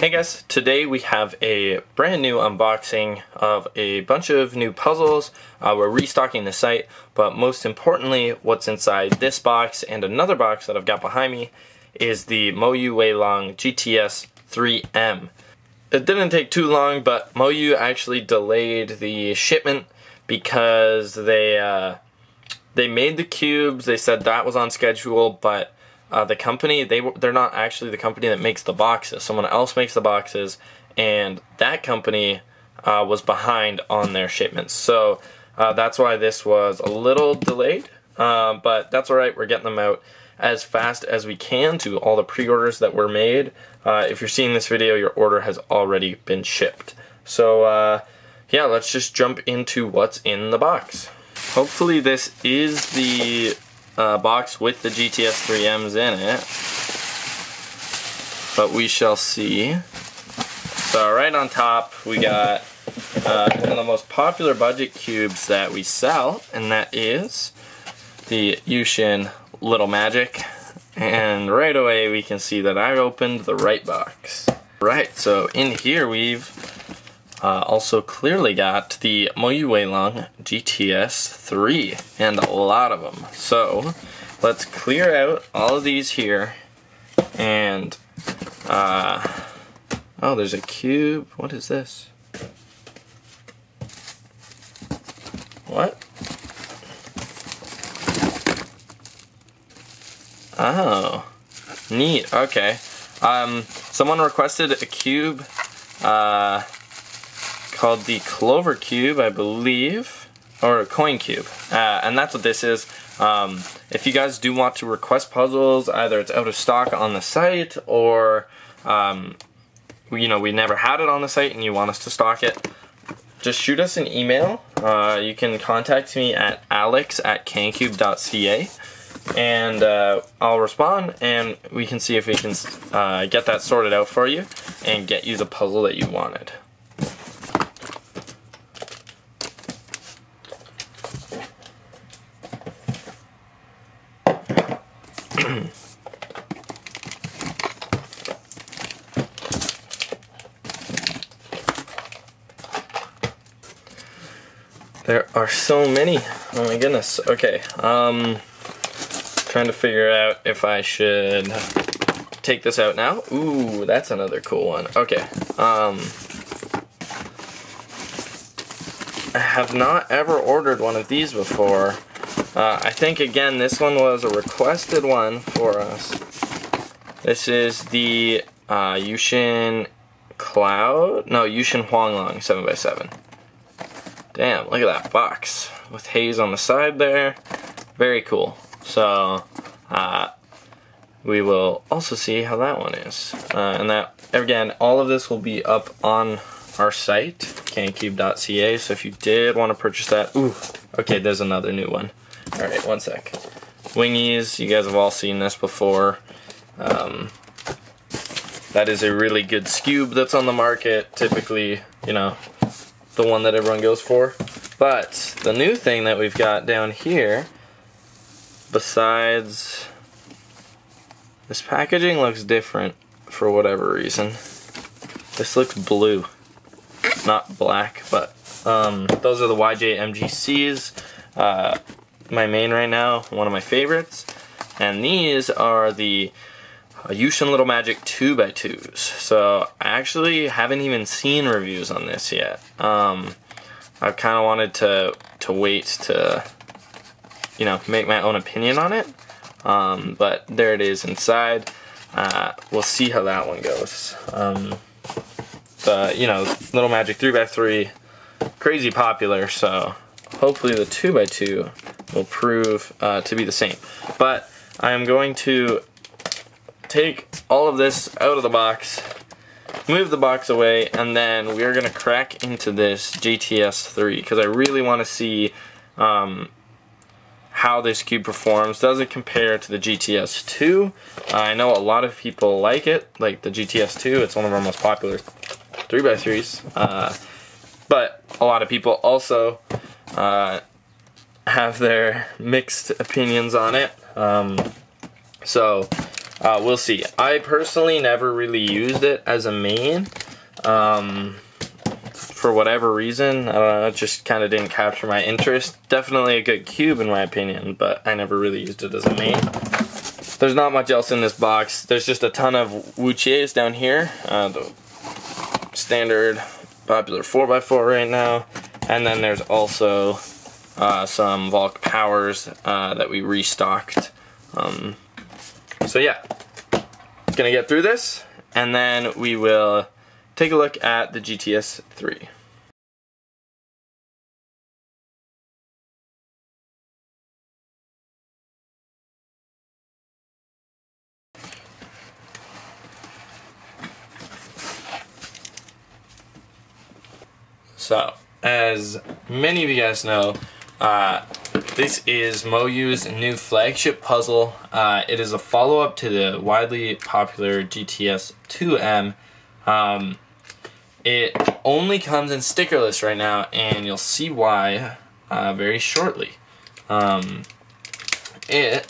Hey guys, today we have a brand new unboxing of a bunch of new puzzles. We're restocking the site, but most importantly, what's inside this box and another box that I've got behind me is the Moyu Weilong GTS3M. It didn't take too long, but Moyu actually delayed the shipment because they made the cubes. They said that was on schedule, but the company, they're not actually the company that makes the boxes. Someone else makes the boxes, and that company was behind on their shipments. So that's why this was a little delayed, but that's alright. We're getting them out as fast as we can to all the pre-orders that were made. If you're seeing this video, your order has already been shipped. So yeah, let's just jump into what's in the box. Hopefully this is the box with the GTS3Ms in it, but we shall see. So right on top we got one of the most popular budget cubes that we sell, and that is the Yushin Little Magic. And right away we can see that I opened the right box. Right, so in here we've also clearly got the Moyu Weilong GTS3, and a lot of them. So let's clear out all of these here, and oh, there's a cube. What is this? What? Oh, neat. Okay. Someone requested a cube called the Clover Cube, I believe, or a coin cube, and that's what this is. If you guys do want to request puzzles, either it's out of stock on the site, or you know, we never had it on the site and you want us to stock it, just shoot us an email. You can contact me at alex@cancube.ca, and I'll respond, and we can see if we can get that sorted out for you and get you the puzzle that you wanted. There are so many. Oh my goodness. Okay. Trying to figure out if I should take this out now. Ooh, that's another cool one. Okay. I have not ever ordered one of these before. I think, again, this one was a requested one for us. This is the Yushin Huanglong 7x7. Damn, look at that box with haze on the side there. Very cool. So we will also see how that one is. And that, again, all of this will be up on our site, cancube.ca. So if you did want to purchase that, ooh, okay, there's another new one. All right, one sec. Wingies, you guys have all seen this before. That is a really good cube that's on the market. Typically, you know, the one that everyone goes for. But the new thing that we've got down here, besides this packaging looks different for whatever reason. This looks blue, not black, but those are the YJ MGCs. My main right now, one of my favorites. And these are the Yushin Little Magic 2x2s. So I actually haven't even seen reviews on this yet. I've kind of wanted to wait to, you know, make my own opinion on it. But there it is inside. We'll see how that one goes. The, you know, Little Magic 3x3, crazy popular, so hopefully the 2x2 will prove to be the same. But I am going to take all of this out of the box, move the box away, and then we're going to crack into this GTS3 because I really want to see how this cube performs. Does it compare to the GTS2? I know a lot of people like it, like the GTS2. It's one of our most popular 3x3s. But a lot of people also have their mixed opinions on it. So We'll see. I personally never really used it as a main. For whatever reason, I don't know, it just kind of didn't capture my interest. Definitely a good cube in my opinion, but I never really used it as a main. There's not much else in this box. There's just a ton of Wuchiers down here. The standard popular 4x4 right now. And then there's also some Volk Powers that we restocked. So yeah, gonna get through this, and then we will take a look at the GTS3. So, as many of you guys know, this is Moyu's new flagship puzzle. It is a follow-up to the widely popular GTS3M. It only comes in stickerless right now, and you'll see why very shortly. It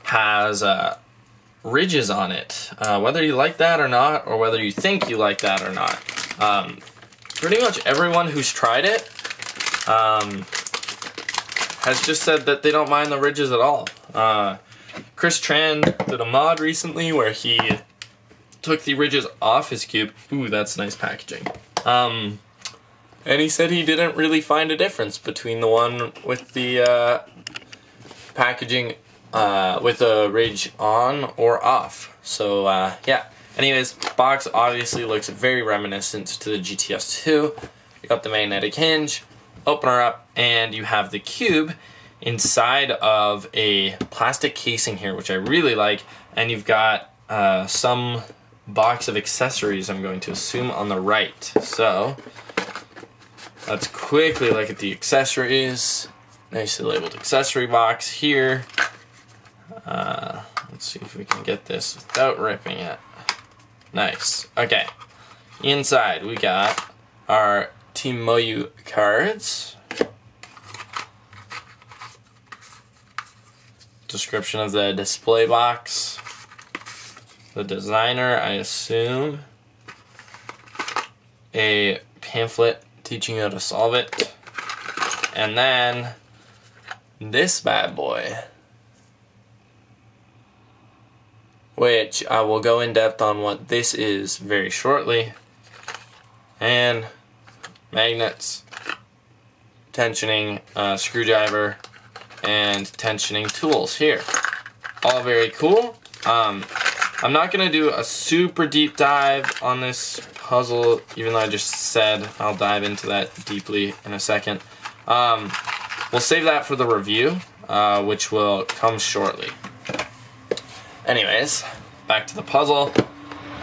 has ridges on it. Whether you like that or not, or whether you think you like that or not. Pretty much everyone who's tried it has just said that they don't mind the ridges at all. Chris Tran did a mod recently where he took the ridges off his cube. Ooh, that's nice packaging. And he said he didn't really find a difference between the one with the packaging with the ridge on or off. So yeah. Anyways, box obviously looks very reminiscent to the GTS2. You got the magnetic hinge, open her up, and you have the cube inside of a plastic casing here, which I really like. And you've got some box of accessories, I'm going to assume, on the right. So let's quickly look at the accessories. Nicely labeled accessory box here. Let's see if we can get this without ripping it. Nice. Okay. Inside we got our Team Moyu cards. Description of the display box. The designer, I assume. A pamphlet teaching you how to solve it. And then this bad boy, which I will go in depth on what this is very shortly. And magnets, tensioning screwdriver, and tensioning tools here. All very cool. I'm not going to do a super deep dive on this puzzle, even though I just said I'll dive into that deeply in a second. We'll save that for the review, which will come shortly. Anyways, back to the puzzle,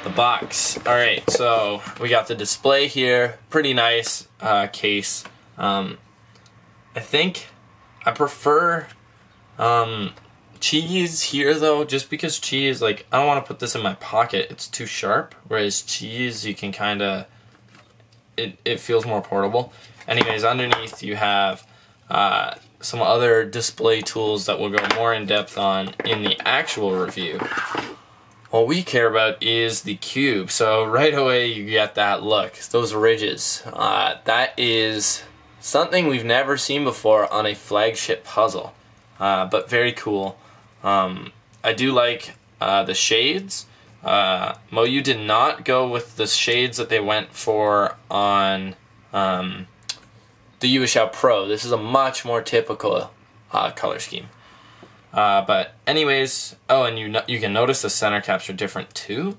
the box. Alright, so we got the display here, pretty nice case. I think I prefer cheese here though, just because cheese, like, I don't want to put this in my pocket, it's too sharp, whereas cheese, you can kind of, it feels more portable. Anyways, underneath you have some other display tools that we'll go more in depth on in the actual review. What we care about is the cube. So right away you get that look, those ridges. That is something we've never seen before on a flagship puzzle, but very cool. I do like the shades. Moyu did not go with the shades that they went for on the Yueshao Pro. This is a much more typical color scheme. But anyways, oh, and you can notice the center caps are different too.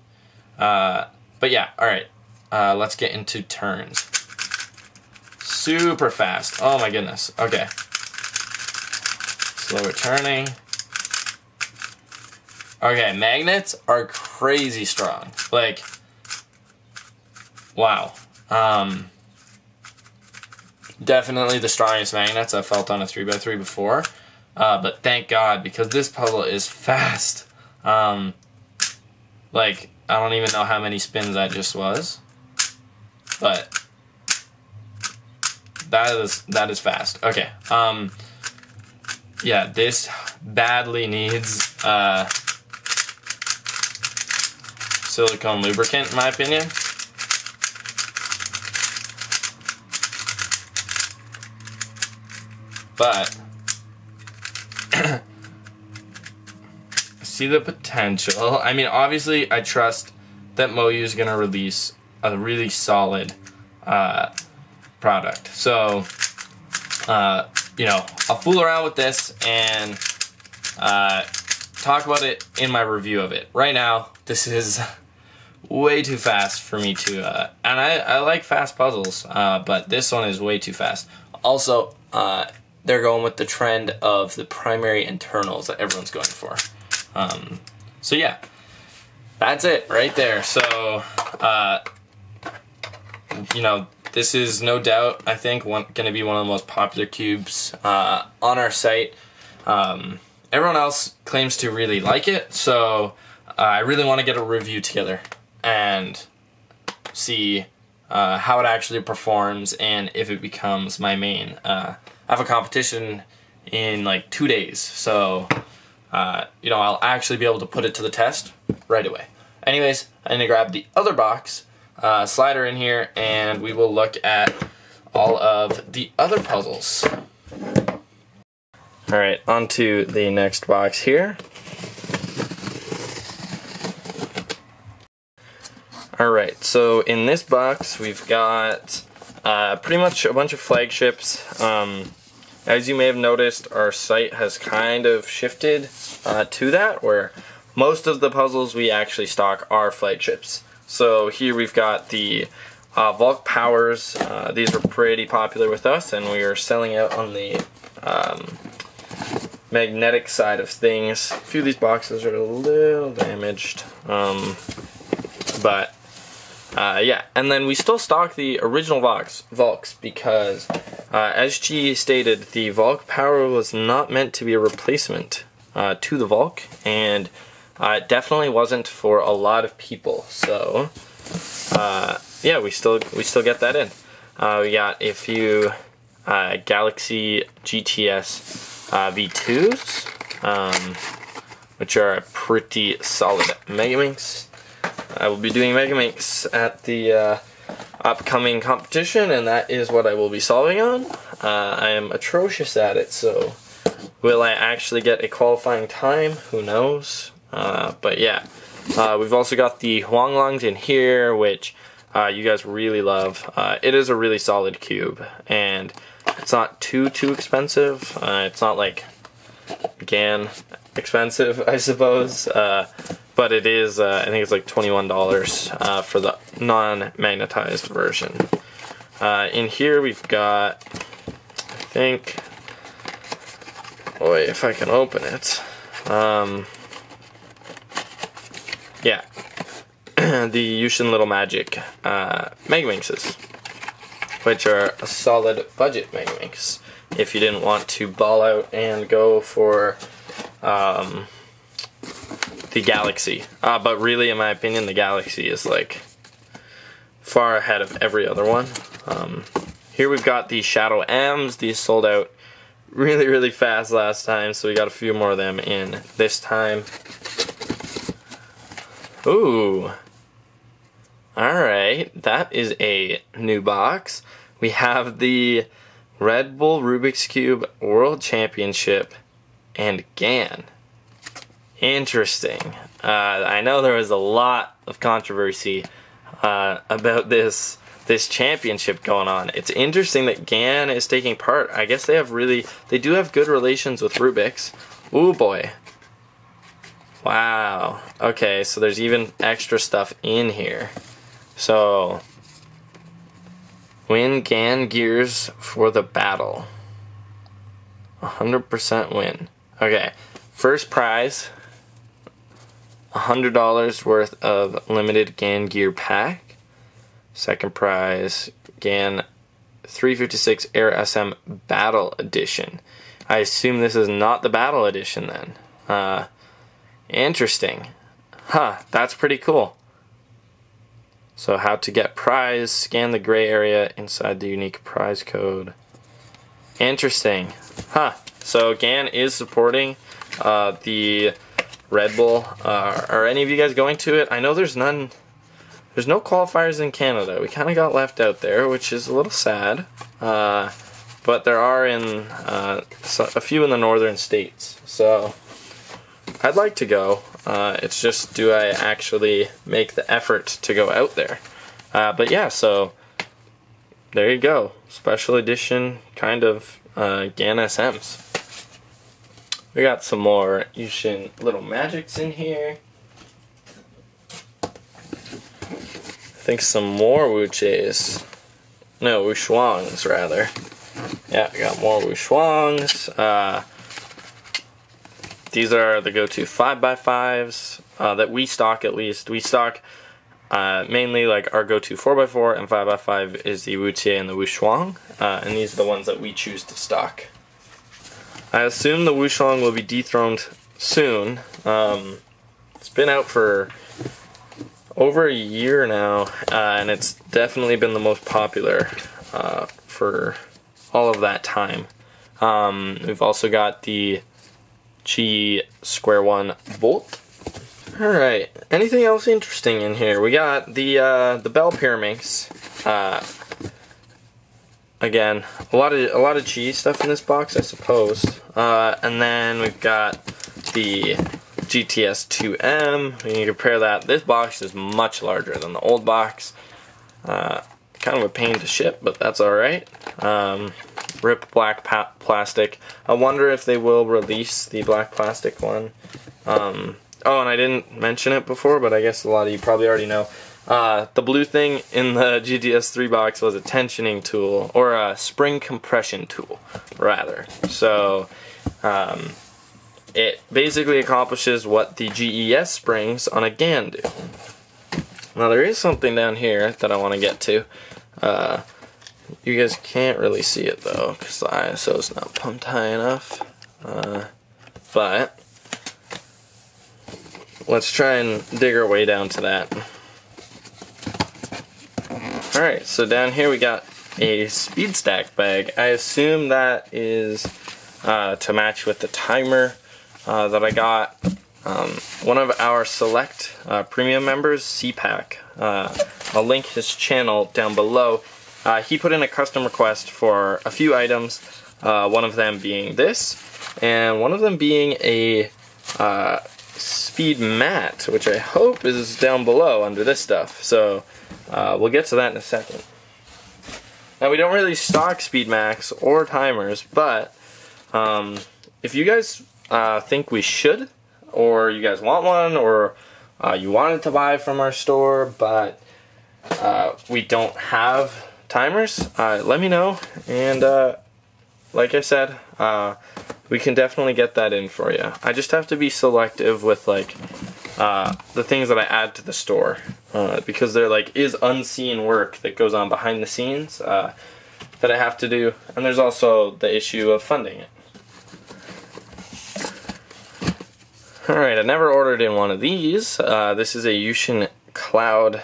But yeah, alright. Let's get into turns. Super fast. Oh my goodness. Okay. Slower turning. Okay, magnets are crazy strong. Like, wow. Definitely the strongest magnets I've felt on a 3x3 before. But thank God, because this puzzle is fast. Like, I don't even know how many spins that just was. But that is fast. Okay. Yeah, this badly needs silicone lubricant, in my opinion. But I see the potential. I mean, obviously, I trust that MoYu is going to release a really solid product. So, you know, I'll fool around with this and talk about it in my review of it. Right now, this is way too fast for me to, and I like fast puzzles, but this one is way too fast. Also, they're going with the trend of the primary internals that everyone's going for. So yeah, that's it right there. So, you know, this is no doubt, I think, going to be one of the most popular cubes on our site. Everyone else claims to really like it, so I really want to get a review together and see how it actually performs and if it becomes my main. I have a competition in like 2 days, so you know, I'll actually be able to put it to the test right away. Anyways, I'm going to grab the other box, slide her in here, and we will look at all of the other puzzles. Alright, on to the next box here. Alright, so in this box we've got pretty much a bunch of flagships. As you may have noticed, our site has kind of shifted to that, where most of the puzzles we actually stock are flagships. So here we've got the Volk Powers. These are pretty popular with us, and we are selling out on the magnetic side of things. A few of these boxes are a little damaged, but yeah. And then we still stock the original Volks because, as G stated, the Volk Power was not meant to be a replacement to the Volk, and it definitely wasn't for a lot of people. So yeah, we still get that in. We got a few Galaxy GTS V2s, which are a pretty solid Megaminx. I will be doing Megaminx at the upcoming competition, and that is what I will be solving on. I am atrocious at it, so will I actually get a qualifying time? Who knows? But yeah, we've also got the Huanglongs in here, which you guys really love. It is a really solid cube, and it's not too expensive. It's not like GAN expensive, I suppose, but it is, I think it's like $21 for the non-magnetized version. In here we've got, I think, boy, if I can open it, yeah, the Yushin Little Magic Megaminxes, which are a solid budget Megaminx if you didn't want to ball out and go for the Galaxy. But really, in my opinion, the Galaxy is like far ahead of every other one. Here we've got the Shadow M's. These sold out really fast last time, so we got a few more of them in this time. Ooh. Alright, that is a new box. We have the Red Bull Rubik's Cube World Championship and GAN. Interesting. I know there was a lot of controversy about this championship going on. It's interesting that GAN is taking part. I guess they do have good relations with Rubik's. Ooh boy. Wow. Okay, so there's even extra stuff in here. So, win GAN gears for the battle. 100% win. Okay, first prize, $100 worth of limited GAN gear pack. Second prize, GAN 356 Air SM Battle Edition. I assume this is not the Battle Edition then. Interesting. Huh, that's pretty cool. So how to get prize, scan the gray area inside the unique prize code. Interesting. Huh, so GAN is supporting the Red Bull. Are any of you guys going to it? I know there's no qualifiers in Canada. We kind of got left out there, which is a little sad. But there are in a few in the northern states. So I'd like to go. It's just, do I actually make the effort to go out there? But yeah, so there you go. Special edition kind of GAN SMs. We got some more Yushin Little Magics in here. I think some more Wucheis. No, Wushuangs rather. Yeah, we got more Wushuangs. These are the go-to 5x5s that we stock, at least. We stock mainly like our go-to 4x4 and 5x5 is the Wuchie and the Wushuang. And these are the ones that we choose to stock. I assume the Wushuang will be dethroned soon. It's been out for over a year now, and it's definitely been the most popular for all of that time. We've also got the G2 Volt. Alright, anything else interesting in here? We got the Bell Pyraminx. Again, a lot of Chi stuff in this box, I suppose. And then we've got the GTS3M. When you compare that, this box is much larger than the old box. Kind of a pain to ship, but that's alright. Rip black plastic. I wonder if they will release the black plastic one. Oh, and I didn't mention it before, but I guess a lot of you probably already know. The blue thing in the GTS3 box was a tensioning tool, or a spring compression tool, rather. So, it basically accomplishes what the GES springs on a GAN do. Now there is something down here that I want to get to. You guys can't really see it though, because the ISO is not pumped high enough. But let's try and dig our way down to that. Alright, so down here we got a speed stack bag. I assume that is to match with the timer that I got. One of our select premium members, CPAC, I'll link his channel down below. He put in a custom request for a few items, one of them being this, and one of them being a speed mat, which I hope is down below under this stuff. So we'll get to that in a second. Now, we don't really stock Speed Max or timers, but if you guys think we should, or you guys want one, or you wanted to buy from our store, but we don't have timers, let me know, and like I said, we can definitely get that in for you. I just have to be selective with like the things that I add to the store, because there like is unseen work that goes on behind the scenes that I have to do, and there's also the issue of funding it. Alright, I never ordered in one of these. This is a Yushin Cloud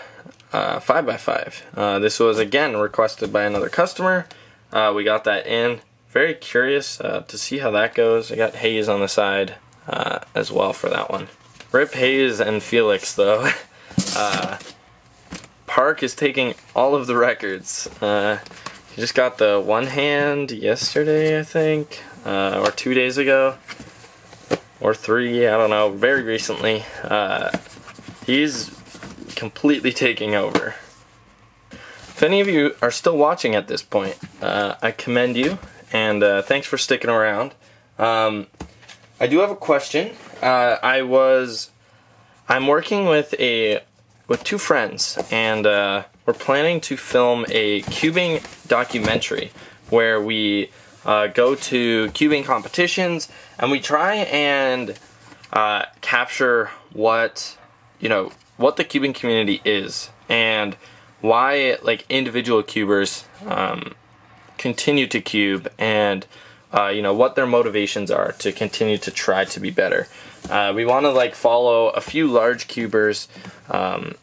5x5. This was again requested by another customer. We got that in. Very curious to see how that goes. I got Hayes on the side as well for that one. Rip Hayes and Felix though. Park is taking all of the records. He just got the one hand yesterday, I think, or 2 days ago, or 3, I don't know, very recently. He's completely taking over. If any of you are still watching at this point, I commend you, and thanks for sticking around. I do have a question. I'm working with two friends, and we're planning to film a cubing documentary where we go to cubing competitions and we try and capture what the cubing community is and why like individual cubers continue to cube, and what their motivations are to continue to try to be better. We want to like follow a few large cubers on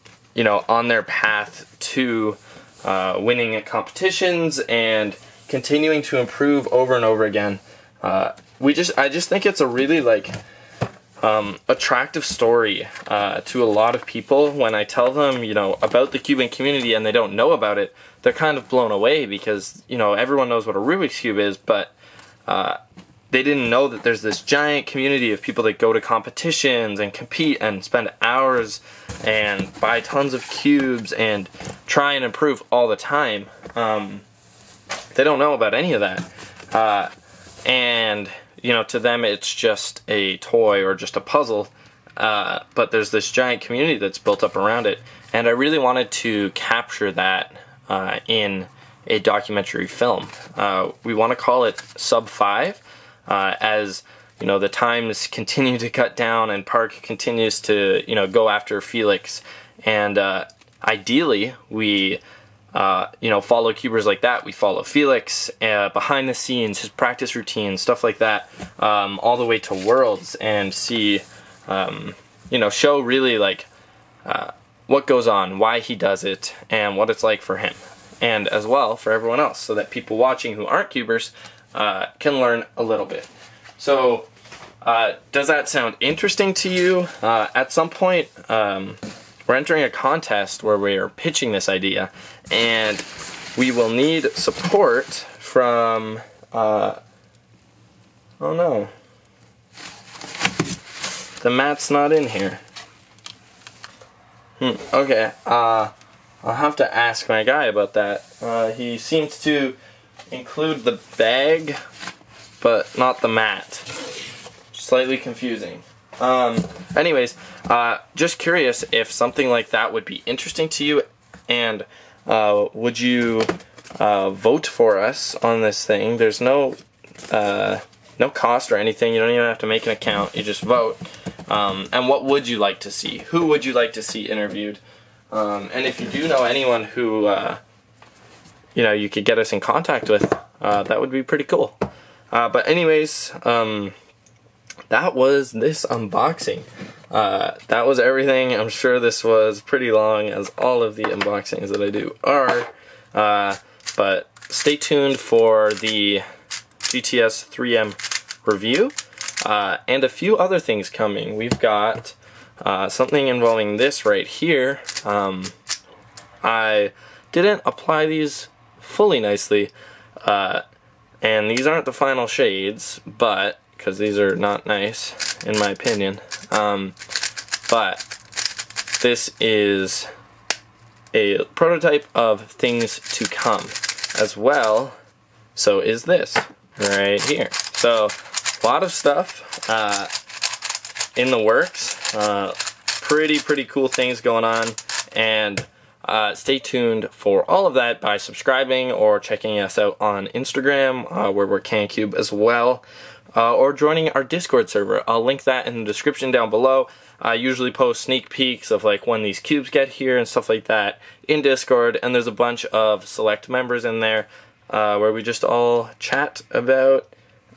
their path to winning at competitions and continuing to improve over and over again. I just think it's a really like attractive story to a lot of people. When I tell them, you know, about the cubing community and they don't know about it, they're kind of blown away because, you know, everyone knows what a Rubik's Cube is, but they didn't know that there's this giant community of people that go to competitions and compete and spend hours and buy tons of cubes and try and improve all the time. They don't know about any of that. And, you know, to them it's just a toy or just a puzzle, but there's this giant community that's built up around it. And I really wanted to capture that in a documentary film. We want to call it Sub 5. As you know, the times continue to cut down and Park continues to, you know, go after Felix, and ideally we you know, follow cubers like that. We follow Felix behind the scenes, his practice routine, stuff like that, all the way to Worlds, and see you know, show really like what goes on, why he does it, and what it's like for him, and as well for everyone else, so that people watching who aren't cubers can learn a little bit. So, does that sound interesting to you? At some point, we're entering a contest where we are pitching this idea, and we will need support from, oh no, the mat's not in here. Okay, I'll have to ask my guy about that. He seems to include the bag, but not the mat. Slightly confusing. Anyways, just curious if something like that would be interesting to you, and would you vote for us on this thing? There's no cost or anything. You don't even have to make an account. You just vote. And what would you like to see? Who would you like to see interviewed? And if you do know anyone who you know, you could get us in contact with, that would be pretty cool. But anyways, that was this unboxing. That was everything. I'm sure this was pretty long, as all of the unboxings that I do are. But stay tuned for the GTS3M review, and a few other things coming. We've got something involving this right here. I didn't apply these fully nicely, and these aren't the final shades, but because these are not nice in my opinion, but this is a prototype of things to come as well. So is this right here. So a lot of stuff in the works, pretty cool things going on, and stay tuned for all of that by subscribing or checking us out on Instagram, where we're CANcube as well, or joining our Discord server. I'll link that in the description down below. I usually post sneak peeks of like when these cubes get here and stuff like that in Discord, and there's a bunch of select members in there where we just all chat about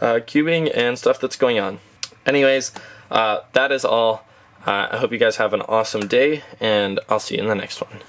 cubing and stuff that's going on. Anyways, that is all. I hope you guys have an awesome day, and I'll see you in the next one.